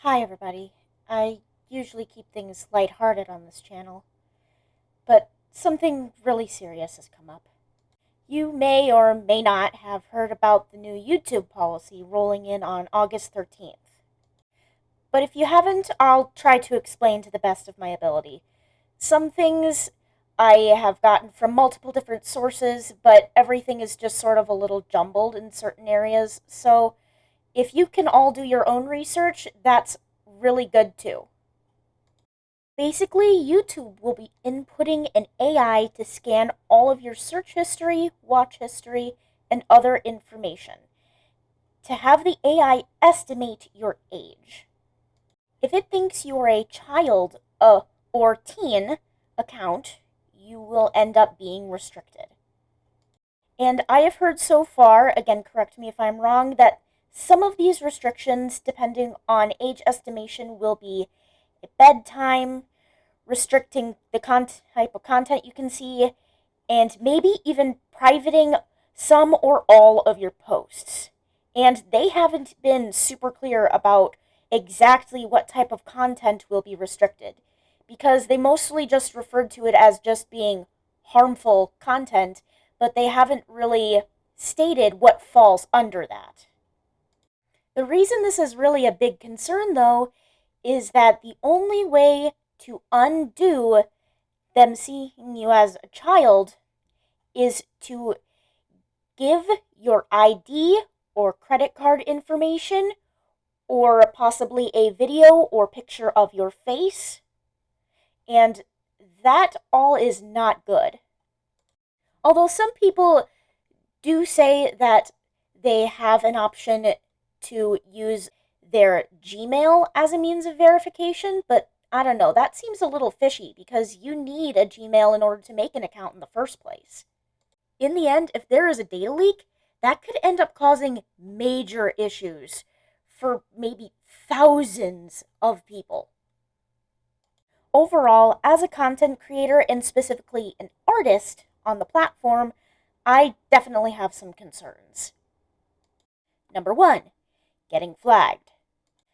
Hi everybody. I usually keep things lighthearted on this channel, but something really serious has come up. You may or may not have heard about the new YouTube policy rolling in on August 13th. But if you haven't, I'll try to explain to the best of my ability. Some things I have gotten from multiple different sources, but everything is just sort of a little jumbled in certain areas, so if you can all do your own research, that's really good too. Basically, YouTube will be inputting an AI to scan all of your search history, watch history, and other information to have the AI estimate your age. If it thinks you are a child or teen account, you will end up being restricted. And I have heard so far, again, correct me if I'm wrong, that some of these restrictions, depending on age estimation, will be bedtime, restricting the type of content you can see, and maybe even privating some or all of your posts. And they haven't been super clear about exactly what type of content will be restricted, because they mostly just referred to it as just being harmful content, but they haven't really stated what falls under that. The reason this is really a big concern, though, is that the only way to undo them seeing you as a child is to give your ID or credit card information or possibly a video or picture of your face, and that all is not good. Although some people do say that they have an option to use their Gmail as a means of verification, but I don't know, that seems a little fishy because you need a Gmail in order to make an account in the first place. In the end, if there is a data leak, that could end up causing major issues for maybe thousands of people. Overall, as a content creator and specifically an artist on the platform, I definitely have some concerns. Number one, getting flagged.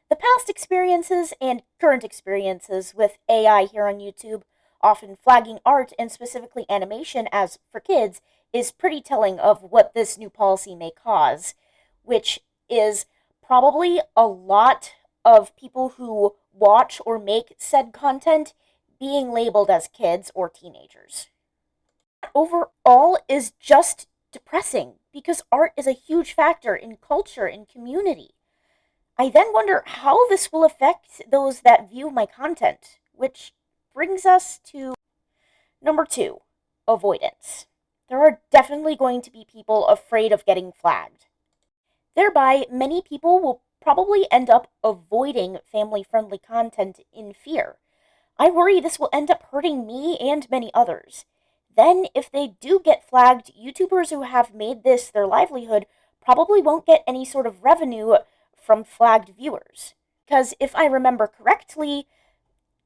The past experiences and current experiences with AI here on YouTube, often flagging art and specifically animation as for kids, is pretty telling of what this new policy may cause, which is probably a lot of people who watch or make said content being labeled as kids or teenagers. Overall is just depressing because art is a huge factor in culture and community. I then wonder how this will affect those that view my content, which brings us to number two, avoidance. There are definitely going to be people afraid of getting flagged. Thereby, many people will probably end up avoiding family-friendly content in fear. I worry this will end up hurting me and many others. Then, if they do get flagged, YouTubers who have made this their livelihood probably won't get any sort of revenue from flagged viewers. Because if I remember correctly,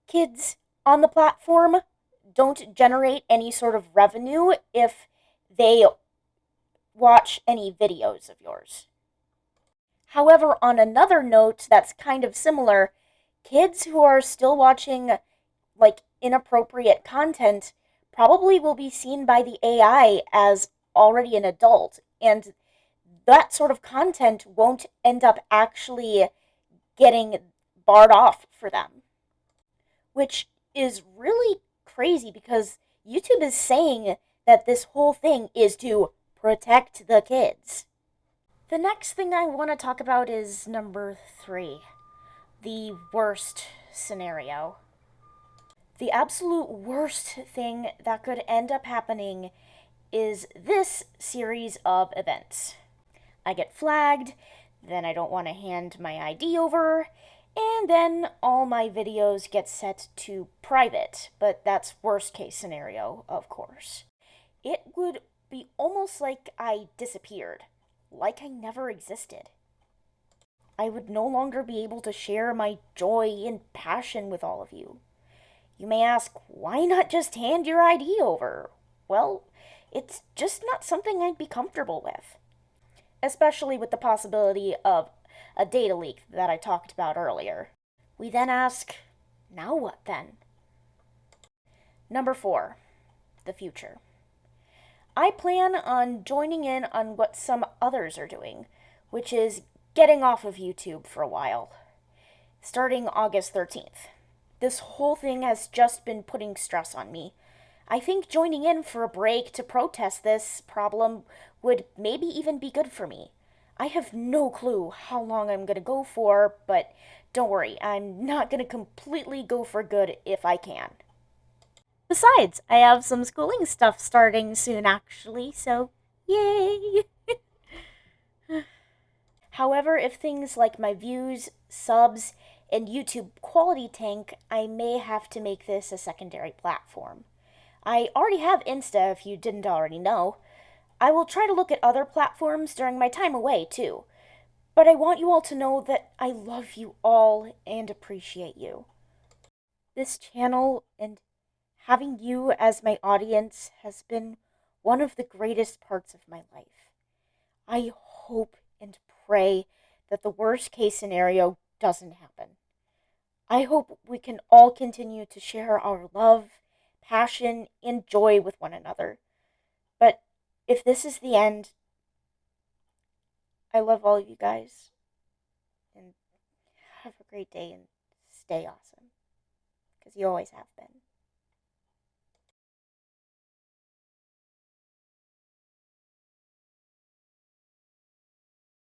kids on the platform don't generate any sort of revenue if they watch any videos of yours. However, on another note that's kind of similar, kids who are still watching inappropriate content probably will be seen by the AI as already an adult, and that sort of content won't end up actually getting barred off for them. Which is really crazy because YouTube is saying that this whole thing is to protect the kids. The next thing I want to talk about is number three, the worst scenario. The absolute worst thing that could end up happening is this series of events. I get flagged, then I don't want to hand my ID over, and then all my videos get set to private, but that's worst case scenario, of course. It would be almost like I disappeared, like I never existed. I would no longer be able to share my joy and passion with all of you. You may ask, why not just hand your ID over? Well, it's just not something I'd be comfortable with, especially with the possibility of a data leak that I talked about earlier. We then ask, now what then? Number 4, the future. I plan on joining in on what some others are doing, which is getting off of YouTube for a while, starting August 13th. This whole thing has just been putting stress on me. I think joining in for a break to protest this problem would maybe even be good for me. I have no clue how long I'm gonna go for, but don't worry, I'm not gonna completely go for good if I can. Besides, I have some schooling stuff starting soon actually, so yay! However, if things like my views, subs, and YouTube quality tank, I may have to make this a secondary platform. I already have Insta if you didn't already know. I will try to look at other platforms during my time away too. But I want you all to know that I love you all and appreciate you. This channel and having you as my audience has been one of the greatest parts of my life. I hope and pray that the worst case scenario doesn't happen. I hope we can all continue to share our love, passion, and joy with one another. But if this is the end, I love all of you guys. And have a great day and stay awesome. Because you always have been.